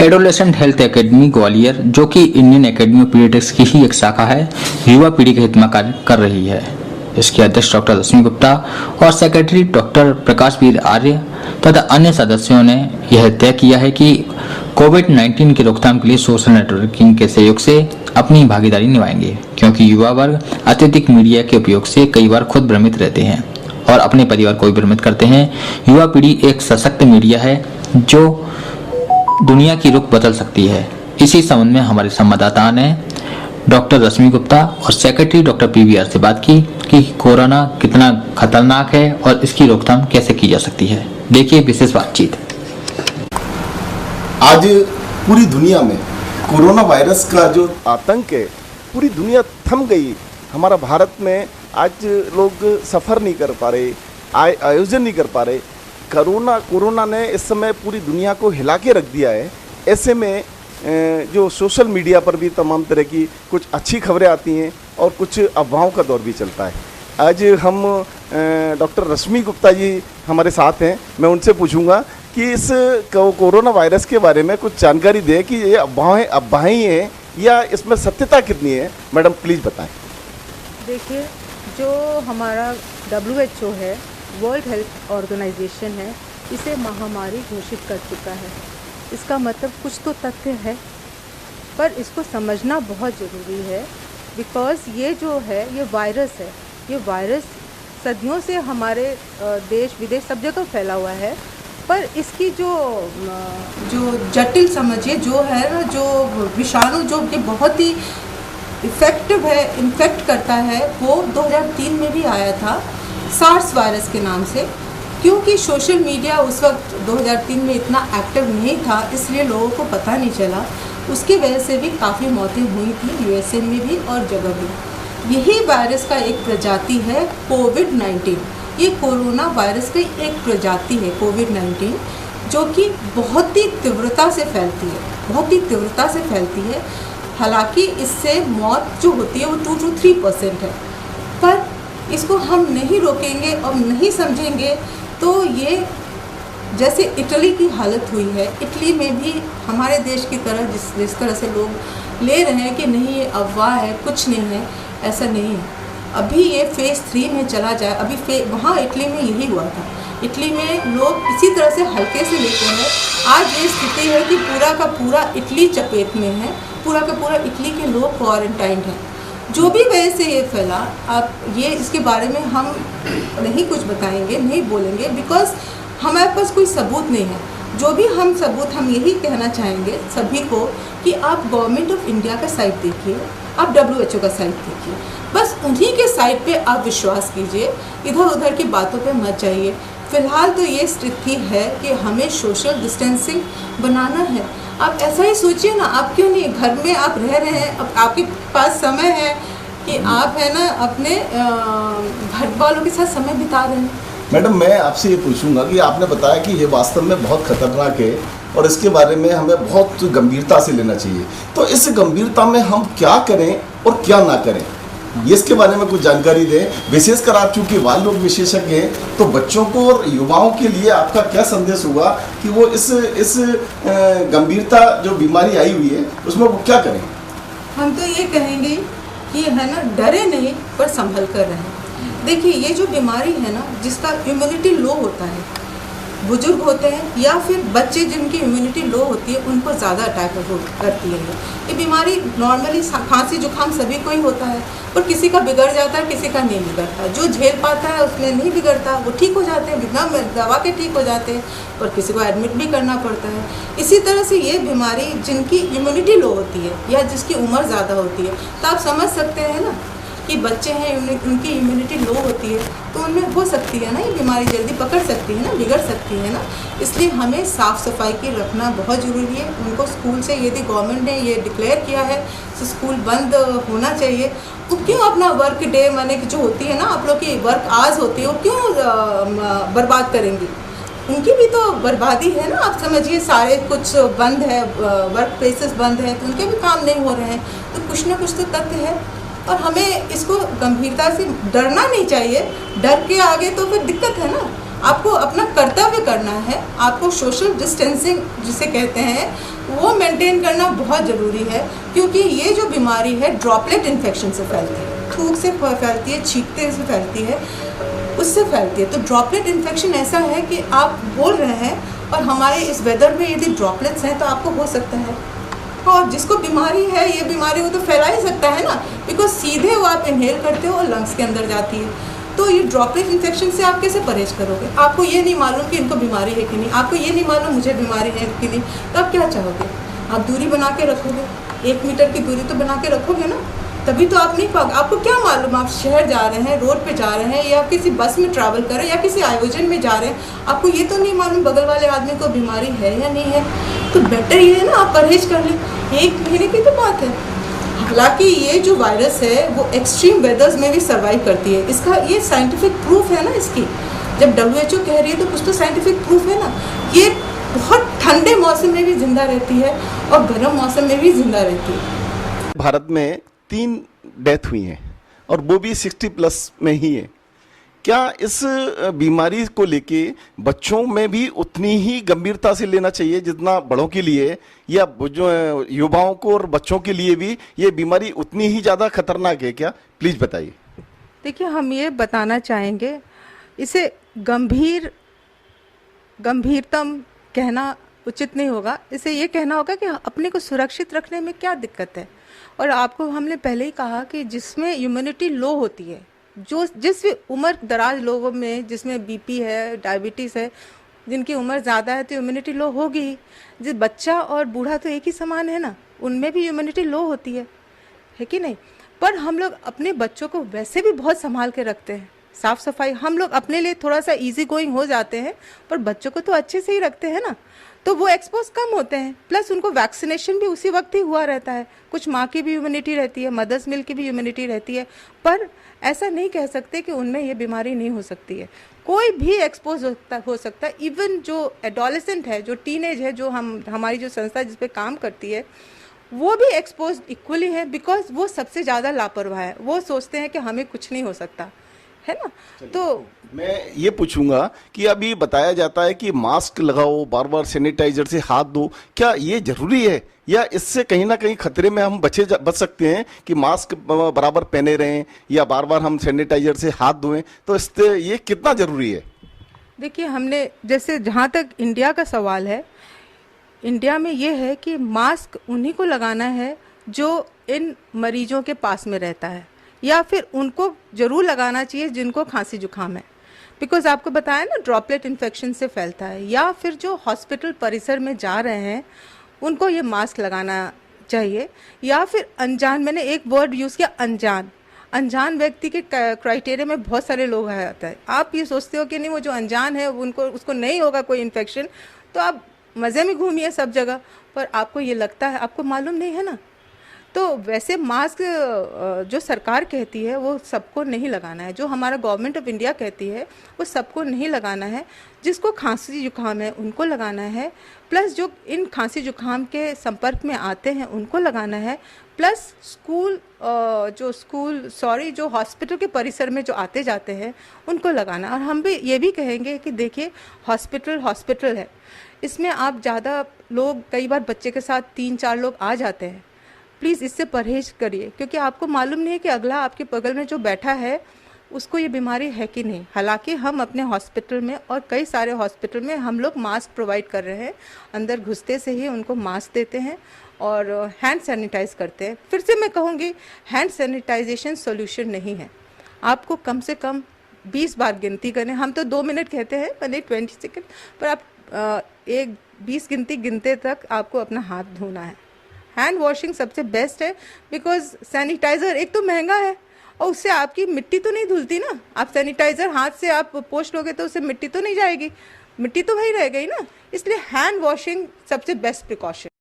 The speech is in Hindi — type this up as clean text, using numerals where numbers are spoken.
एडोलेसेंट हेल्थ एकेडमी ग्वालियर, जो कि इंडियन एकेडमी ऑफ पीडियाट्रिक्स की ही एक शाखा है, युवा पीढ़ी के हित में कार्य कर रही है। इसके अध्यक्ष डॉक्टर रश्मि गुप्ता और सेक्रेटरी डॉक्टर प्रकाशवीर आर्य तथा अन्य सदस्यों ने यह तय किया है कि कोविड-19 की रोकथाम के लिए सोशल नेटवर्किंग के सहयोग से अपनी भागीदारी निभाएंगे, क्योंकि युवा वर्ग अत्यधिक मीडिया के उपयोग से कई बार खुद भ्रमित रहते हैं और अपने परिवार को भी भ्रमित करते हैं। युवा पीढ़ी एक सशक्त मीडिया है जो दुनिया की रुख बदल सकती है। इसी संबंध में हमारे संवाददाता ने डॉक्टर रश्मि गुप्ता और सेक्रेटरी डॉक्टर पीवीआर से बात की कि कोरोना कितना खतरनाक है और इसकी रोकथाम कैसे की जा सकती है। देखिए विशेष बातचीत। आज पूरी दुनिया में कोरोना वायरस का जो आतंक है, पूरी दुनिया थम गई। हमारा भारत में आज लोग सफ़र नहीं कर पा रहे, आयोजन नहीं कर पा रहे। कोरोना ने इस समय पूरी दुनिया को हिला के रख दिया है। ऐसे में जो सोशल मीडिया पर भी तमाम तरह की कुछ अच्छी खबरें आती हैं और कुछ अफवाहों का दौर भी चलता है। आज हम डॉक्टर रश्मि गुप्ता जी हमारे साथ हैं। मैं उनसे पूछूंगा कि इस कोरोना वायरस के बारे में कुछ जानकारी दें कि ये अफवाहें हैं या इसमें सत्यता कितनी है। मैडम प्लीज़ बताएं। देखिए, जो हमारा WHO है, वर्ल्ड हेल्थ ऑर्गेनाइजेशन है, इसे महामारी घोषित कर चुका है। इसका मतलब कुछ तो तथ्य है, पर इसको समझना बहुत ज़रूरी है। बिकॉज़ ये जो है ये वायरस है, ये वायरस सदियों से हमारे देश विदेश सब जगह फैला हुआ है। पर इसकी जो जटिल समझिए जो है ना, जो विषाणु जो कि बहुत ही इफ़ेक्टिव है, इन्फेक्ट करता है, वो 2003 में भी आया था सार्स वायरस के नाम से। क्योंकि सोशल मीडिया उस वक्त 2003 में इतना एक्टिव नहीं था, इसलिए लोगों को पता नहीं चला। उसकी वजह से भी काफ़ी मौतें हुई थी USA में भी और जगह भी। यही वायरस का एक प्रजाति है कोविड-19। ये कोरोना वायरस की एक प्रजाति है कोविड-19, जो कि बहुत ही तीव्रता से फैलती है, बहुत ही तीव्रता से फैलती है। हालांकि इससे मौत जो होती है वो 2 to 3% है, पर इसको हम नहीं रोकेंगे और नहीं समझेंगे तो ये जैसे इटली की हालत हुई है। इटली में भी हमारे देश की तरह जिस तरह से लोग ले रहे हैं कि नहीं ये अफवाह है, कुछ नहीं है, ऐसा नहीं है। अभी ये फेज़ 3 में चला जाए। अभी वहाँ इटली में यही हुआ था। इटली में लोग इसी तरह से हल्के से लेते हैं। आज ये स्थिति है कि पूरा का पूरा इटली चपेट में है, पूरा का पूरा इटली के लोग क्वारंटाइंड हैं। जो भी वजह से ये फैला, आप ये इसके बारे में हम नहीं कुछ बताएंगे, नहीं बोलेंगे, बिकॉज़ हमारे पास कोई सबूत नहीं है। जो भी हम सबूत, हम यही कहना चाहेंगे सभी को कि आप गवर्नमेंट ऑफ इंडिया का साइट देखिए, आप WHO का साइट देखिए, बस उन्हीं के साइट पे आप विश्वास कीजिए, इधर उधर की बातों पे मत जाइए। फ़िलहाल तो ये स्थिति है कि हमें सोशल डिस्टेंसिंग बनाना है। आप ऐसा ही सोचिए ना, आप क्यों नहीं, घर में आप रह रहे हैं, अब आपके पास समय है कि आप है ना अपने घर वालों के साथ समय बिता रहे हैं। मैडम, मैं आपसे ये पूछूंगा कि आपने बताया कि ये वास्तव में बहुत खतरनाक है और इसके बारे में हमें बहुत गंभीरता से लेना चाहिए। तो इस गंभीरता में हम क्या करें और क्या ना करें, ये इसके बारे में कुछ जानकारी दें। विशेषकर आप चूँकि बाल रोग विशेषज्ञ हैं, तो बच्चों को और युवाओं के लिए आपका क्या संदेश होगा कि वो इस गंभीरता जो बीमारी आई हुई है उसमें वो क्या करें। हम तो ये कहेंगे कि है ना, डरे नहीं पर संभल कर रहें। देखिए, ये जो बीमारी है ना, जिसका इम्यूनिटी लो होता है, बुजुर्ग होते हैं या फिर बच्चे जिनकी इम्यूनिटी लो होती है, उनको ज़्यादा अटैक करती है। ये बीमारी नॉर्मली खांसी जुकाम सभी को ही होता है, पर किसी का बिगड़ जाता है, किसी का नहीं बिगड़ता। जो झेल पाता है उसमें नहीं बिगड़ता, वो ठीक हो जाते हैं, बिना दवा के ठीक हो जाते हैं, और किसी को एडमिट भी करना पड़ता है। इसी तरह से ये बीमारी जिनकी इम्यूनिटी लो होती है या जिसकी उम्र ज़्यादा होती है, तो आप समझ सकते हैं ना कि बच्चे हैं, उनकी इम्यूनिटी लो होती है, तो उनमें हो सकती है ना ये बीमारी, जल्दी पकड़ सकती है ना, बिगड़ सकती है ना। इसलिए हमें साफ़ सफाई की रखना बहुत ज़रूरी है। उनको स्कूल से, यदि गवर्नमेंट ने ये डिक्लेयर किया है तो स्कूल बंद होना चाहिए। वो क्यों अपना वर्क डे, माने कि जो होती है ना आप लोग की वर्क आवर्स होती है, वो क्यों बर्बाद करेंगे? उनकी भी तो बर्बादी है ना। आप समझिए, सारे कुछ बंद है, वर्क प्लेसेस बंद हैं, तो उनके भी काम नहीं हो रहे हैं। तो कुछ ना कुछ तो तथ्य है और हमें इसको गंभीरता से डरना नहीं चाहिए। डर के आगे तो फिर दिक्कत है ना। आपको अपना कर्तव्य करना है, आपको सोशल डिस्टेंसिंग जिसे कहते हैं वो मेंटेन करना बहुत ज़रूरी है, क्योंकि ये जो बीमारी है ड्रॉपलेट इन्फेक्शन से फैलती है, थूक से फैलती है, छींकते से फैलती है, उससे फैलती है। तो ड्रॉपलेट इन्फेक्शन ऐसा है कि आप बोल रहे हैं और हमारे इस वेदर में यदि ड्रॉपलेट्स हैं तो आपको हो सकता है, और जिसको बीमारी है ये बीमारी वो तो फैला ही सकता है ना, बिकॉज सीधे वो आप इनहेल करते हो और लंग्स के अंदर जाती है। तो ये ड्रॉपलेट इन्फेक्शन से आप कैसे परहेज करोगे? आपको ये नहीं मालूम कि इनको बीमारी है कि नहीं, आपको ये नहीं मालूम मुझे बीमारी है कि नहीं, तो आप क्या चाहोगे? आप दूरी बना के रखोगे, 1 मीटर की दूरी तो बना के रखोगे ना, तभी तो आप नहीं पाओगे। आपको क्या मालूम आप शहर जा रहे हैं, रोड पे जा रहे हैं, या किसी बस में ट्रैवल कर रहे हैं, या किसी आयोजन में जा रहे हैं, आपको ये तो नहीं मालूम बगल वाले आदमी को बीमारी है या नहीं है। तो बेटर ये है ना आप परहेज कर लें, 1 महीने की तो बात है। हालांकि ये जो वायरस है वो एक्सट्रीम वेदर्स में भी सर्वाइव करती है, इसका ये साइंटिफिक प्रूफ है ना इसकी। जब WHO कह रही है तो कुछ तो साइंटिफिक प्रूफ है ना। ये बहुत ठंडे मौसम में भी जिंदा रहती है और गर्म मौसम में भी जिंदा रहती है। भारत में 3 डेथ हुई हैं और वो भी 60+ में ही है। क्या इस बीमारी को लेके बच्चों में भी उतनी ही गंभीरता से लेना चाहिए जितना बड़ों के लिए, या जो युवाओं को और बच्चों के लिए भी ये बीमारी उतनी ही ज़्यादा खतरनाक है क्या? प्लीज़ बताइए। देखिए, हम ये बताना चाहेंगे, इसे गंभीरतम कहना उचित नहीं होगा। इसे ये कहना होगा कि अपने को सुरक्षित रखने में क्या दिक्कत है। और आपको हमने पहले ही कहा कि जिसमें इम्यूनिटी लो होती है, जिस भी उम्र दराज लोगों में जिसमें बीपी है, डायबिटीज़ है, जिनकी उम्र ज़्यादा है तो इम्यूनिटी लो होगी ही। जिस बच्चा और बूढ़ा तो एक ही समान है ना, उनमें भी इम्यूनिटी लो होती है कि नहीं? पर हम लोग अपने बच्चों को वैसे भी बहुत संभाल के रखते हैं, साफ़ सफाई हम लोग अपने लिए थोड़ा सा इजी गोइंग हो जाते हैं, पर बच्चों को तो अच्छे से ही रखते हैं ना, तो वो एक्सपोज कम होते हैं। प्लस उनको वैक्सीनेशन भी उसी वक्त ही हुआ रहता है। कुछ माँ की भी इम्यूनिटी रहती है, मदर्स मिल्क की भी इम्यूनिटी रहती है, पर ऐसा नहीं कह सकते कि उनमें ये बीमारी नहीं हो सकती है। कोई भी एक्सपोज हो सकता है। इवन जो एडोलेसेंट है, जो टीनेज है, जो हमारी जो संस्था जिस पे काम करती है, वो भी एक्सपोज इक्वली है, बिकॉज वो सबसे ज़्यादा लापरवाह है। वो सोचते हैं कि हमें कुछ नहीं हो सकता है ना। तो मैं ये पूछूंगा कि अभी बताया जाता है कि मास्क लगाओ, बार बार सैनिटाइजर से हाथ धो, क्या ये जरूरी है, या इससे कहीं ना कहीं खतरे में हम बच सकते हैं कि मास्क बराबर पहने रहें या बार बार हम सैनिटाइजर से हाथ धोएं? तो इससे ये कितना जरूरी है? देखिए, हमने जैसे जहाँ तक इंडिया का सवाल है, इंडिया में ये है कि मास्क उन्हीं को लगाना है जो इन मरीजों के पास में रहता है, या फिर उनको ज़रूर लगाना चाहिए जिनको खांसी जुकाम है, बिकॉज आपको बताया ना ड्रॉपलेट इन्फेक्शन से फैलता है। या फिर जो हॉस्पिटल परिसर में जा रहे हैं उनको ये मास्क लगाना चाहिए। या फिर अनजान, मैंने एक वर्ड यूज़ किया, अनजान व्यक्ति के क्राइटेरिया में बहुत सारे लोग आते हैं। आप ये सोचते हो कि नहीं वो जो अनजान है उसको नहीं होगा कोई इन्फेक्शन, तो आप मज़े में घूमिए सब जगह, पर आपको ये लगता है, आपको मालूम नहीं है ना। तो वैसे मास्क जो सरकार कहती है वो सबको नहीं लगाना है, जो हमारा गवर्नमेंट ऑफ इंडिया कहती है वो सबको नहीं लगाना है। जिसको खांसी जुकाम है उनको लगाना है, प्लस जो इन खांसी जुकाम के संपर्क में आते हैं उनको लगाना है, प्लस जो हॉस्पिटल के परिसर में जो आते जाते हैं उनको लगाना। और हम भी ये भी कहेंगे कि देखिए, हॉस्पिटल है, इसमें आप ज़्यादा लोग, कई बार बच्चे के साथ 3-4 लोग आ जाते हैं, प्लीज़ इससे परहेज करिए, क्योंकि आपको मालूम नहीं है कि अगला आपके बगल में जो बैठा है उसको ये बीमारी है कि नहीं। हालांकि हम अपने हॉस्पिटल में और कई सारे हॉस्पिटल में हम लोग मास्क प्रोवाइड कर रहे हैं, अंदर घुसते से ही उनको मास्क देते हैं और हैंड सैनिटाइज करते हैं। फिर से मैं कहूँगी, हैंड सैनिटाइजेशन सोल्यूशन नहीं है। आपको कम से कम 20 बार गिनती करें, हम तो 2 मिनट कहते हैं, पहले 20 सेकेंड, पर आप 20 गिनती गिनते तक आपको अपना हाथ धोना है। हैंड वॉशिंग सबसे बेस्ट है, बिकॉज सैनिटाइज़र एक तो महंगा है और उससे आपकी मिट्टी तो नहीं धुलती ना। आप सैनिटाइज़र हाथ से आप पोंछ लोगे तो उससे मिट्टी तो नहीं जाएगी, मिट्टी तो वही रह गई ना। इसलिए हैंड वॉशिंग सबसे बेस्ट प्रिकॉशन।